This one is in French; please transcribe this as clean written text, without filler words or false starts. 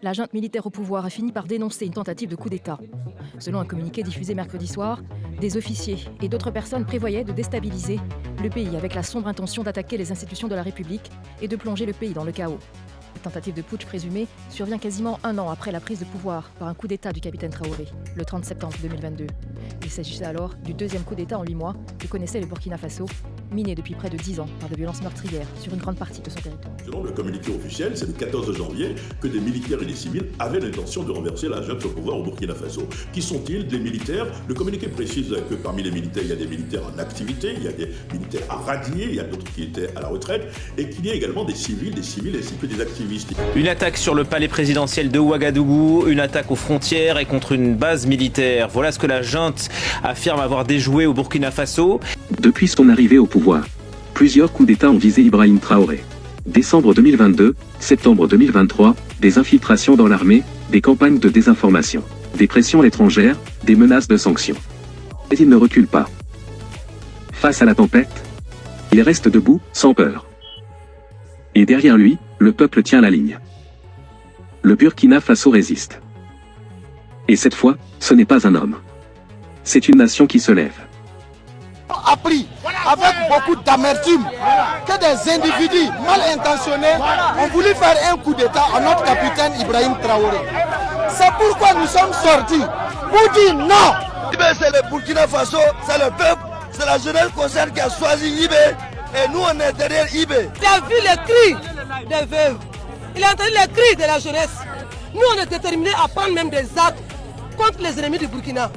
La junte militaire au pouvoir a fini par dénoncer une tentative de coup d'État. Selon un communiqué diffusé mercredi soir, des officiers et d'autres personnes prévoyaient de déstabiliser le pays avec la sombre intention d'attaquer les institutions de la République et de plonger le pays dans le chaos. La tentative de putsch présumée survient quasiment un an après la prise de pouvoir par un coup d'État du capitaine Traoré, le 30 septembre 2022. Il s'agissait alors du deuxième coup d'État en 8 mois que connaissait le Burkina Faso, miné depuis près de 10 ans par de violences meurtrières sur une grande partie de son territoire. Selon le communiqué officiel, c'est le 14 janvier que des militaires et des civils avaient l'intention de renverser la junte au pouvoir au Burkina Faso. Qui sont-ils? Des militaires. Le communiqué précise que parmi les militaires, il y a des militaires en activité, il y a des militaires à radier, il y a d'autres qui étaient à la retraite, et qu'il y a également des civils ainsi que des activistes. Une attaque sur le palais présidentiel de Ouagadougou, une attaque aux frontières et contre une base militaire. Voilà ce que la junte affirme avoir déjoué au Burkina Faso. Depuis son arrivée au pouvoir, plusieurs coups d'État ont visé Ibrahim Traoré. Décembre 2022, septembre 2023, des infiltrations dans l'armée, des campagnes de désinformation, des pressions étrangères, des menaces de sanctions. Mais il ne recule pas. Face à la tempête, il reste debout, sans peur. Et derrière lui, le peuple tient la ligne. Le Burkina Faso résiste. Et cette fois, ce n'est pas un homme. C'est une nation qui se lève. Appris avec beaucoup d'amertume que des individus mal intentionnés ont voulu faire un coup d'État à notre capitaine Ibrahim Traoré. C'est pourquoi nous sommes sortis pour dire non. Ibé, c'est le Burkina Faso, c'est le peuple, c'est la jeunesse concerne qui a choisi Ibé et nous on est derrière Ibé. Il a vu les cris des veuves, il a entendu les cris de la jeunesse. Nous on est déterminés à prendre même des actes contre les ennemis du Burkina.